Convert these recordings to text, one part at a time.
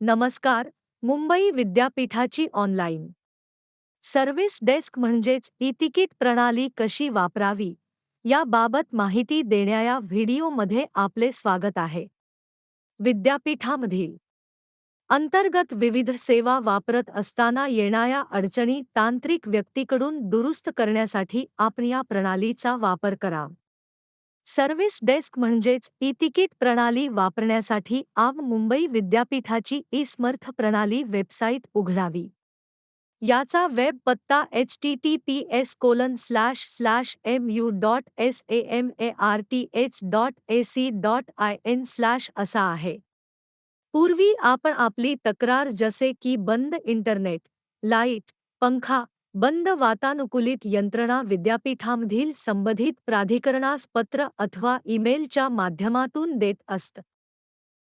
नमस्कार. मुंबई विद्यापीठाची online service desk म्हणजेच ई-तिकीट प्रणाली कशी वापरावी याबाबत माहिती देणाऱ्या व्हिडिओमध्ये आपले स्वागत आहे. विद्यापीठामधील अंतर्गत विविध सेवा वापरत असताना येणाऱ्या अडचणी तांत्रिक व्यक्तीकडून दुरुस्त करण्यासाठी आपण या प्रणालीचा वापर करा. सर्व्हिस डेस्क म्हणजेच ई-तिकीट प्रणाली वापरण्यासाठी आपण मुंबई विद्यापीठाची ई-समर्थ प्रणाली वेबसाईट उघडावी. याचा वेब पत्ता https://mu.samarth.ac.in/ असा आहे. पूर्वी आपण आपली तक्रार जसे की बंद इंटरनेट, लाईट, पंखा, बंद वातानुकूलित यंत्रणा विद्यापीठामधील संबंधित प्राधिकरणास पत्र अथवा ईमेलच्या माध्यमातून देत असत.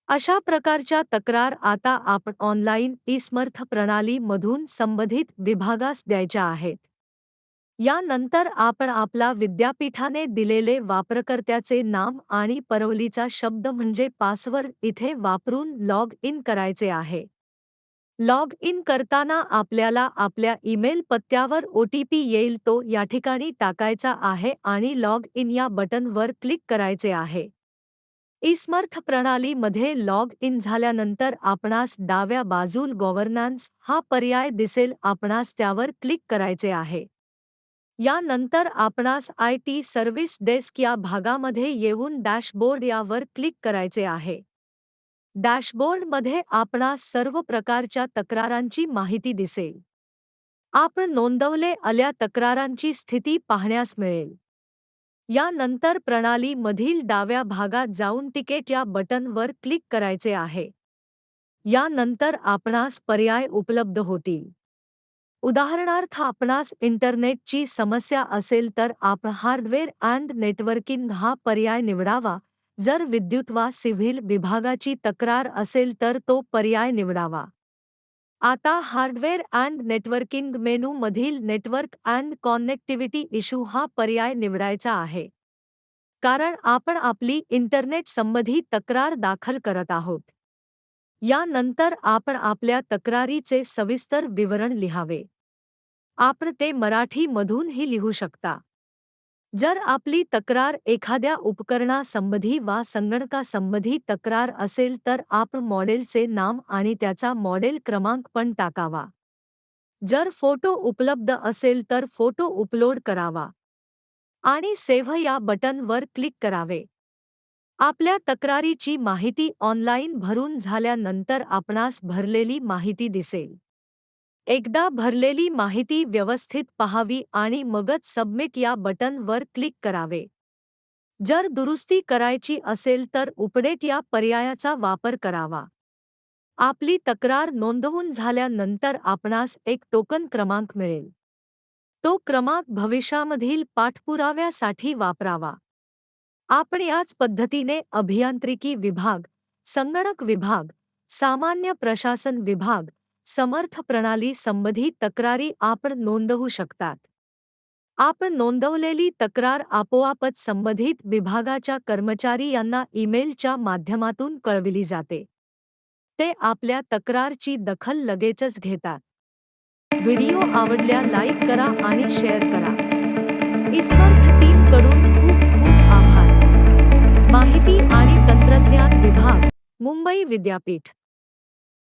अशा प्रकारच्या तक्रार आता आपण ऑनलाईन ई-समर्थ प्रणालीमधून संबंधित विभागास द्यायच्या आहेत. यानंतर आपण आपला विद्यापीठाने दिलेले वापरकर्त्याचे नाम आणि परवलीचा शब्द म्हणजे पासवर्ड इथे वापरून लॉग इन करायचे आहे. लॉग इन करताना आपल्याला आपल्या ईमेल पत्त्यावर OTP येईल, तो या ठिकाणी टाकायचा आहे आणि लॉग इन या बटनवर क्लिक करायचे आहे. ई-समर्थ प्रणालीमध्ये लॉग इन झाल्यानंतर आपणास डाव्या बाजूल गव्हर्नन्स हा पर्याय दिसेल, आपणास त्यावर क्लिक करायचे आहे. यानंतर आपणास IT सर्व्हिस डेस्क या भागामध्ये येऊन डॅशबोर्ड यावर क्लिक करायचे आहे. डॅशबोर्डमध्ये आपणास सर्व प्रकारच्या तक्रारांची माहिती दिसेल. आपण नोंदवले आल्या तक्रारांची स्थिती पाहण्यास मिळेल. यानंतर प्रणालीमधील डाव्या भागात जाऊन तिकीट या बटनवर क्लिक करायचे आहे. यानंतर आपणास पर्याय उपलब्ध होतील. उदाहरणार्थ आपणास इंटरनेटची समस्या असेल तर आपण हार्डवेअर अँड नेटवर्किंग हा पर्याय निवडावा. जर विद्युत वा सिव्हिल विभागाची तक्रार असेल तर तो पर्याय निवडावा. आता हार्डवेअर अँड नेटवर्किंग मेनूमधील नेटवर्क अँड कॉनेक्टिव्हिटी इश्यू हा पर्याय निवडायचा आहे, कारण आपण आपली इंटरनेट संबंधी तक्रार दाखल करत आहोत. यानंतर आपण आपल्या तक्रारीचे सविस्तर विवरण लिहावे. आपण ते मराठीमधूनही लिहू शकता. जर आपली तक्रार एखाद्या उपकरणासंबंधी वा संगणकासंबंधी तक्रार असेल तर आपण मॉडेलचे नाम आणि त्याचा मॉडेल क्रमांक पण टाकावा. जर फोटो उपलब्ध असेल तर फोटो अपलोड करावा आणि सेव्ह या बटनवर क्लिक करावे. आपल्या तक्रारीची माहिती ऑनलाईन भरून झाल्यानंतर आपणास भरलेली माहिती दिसेल. एकदा भरलेली माहिती व्यवस्थित पाहावी आणि मगच सबमिट या बटनवर क्लिक करावे. जर दुरुस्ती करायची असेल तर अपडेट या पर्यायाचा वापर करावा. आपली तक्रार नोंदवून झाल्यानंतर आपणास एक टोकन क्रमांक मिळेल. तो क्रमांक भविष्यामधील पाठपुराव्यासाठी वापरावा. आपण याच पद्धतीने अभियांत्रिकी विभाग, संगणक विभाग, सामान्य प्रशासन विभाग, समर्थ प्रणाली संबंधी तक्रारी आपण नोंदवू शकतात. आपण नोंदवलेली तक्रार आपोआपच संबंधित विभागाच्या कर्मचारी यांना ईमेलच्या माध्यमातून कळविली जाते. ते आपल्या तक्रारची दखल लगेचच घेतात. व्हिडिओ आवडल्या लाईक करा आणि शेअर करा. ई-समर्थ टीम कडून खूप खूप आभार. माहिती आणि तंत्रज्ञान विभाग, मुंबई विद्यापीठ.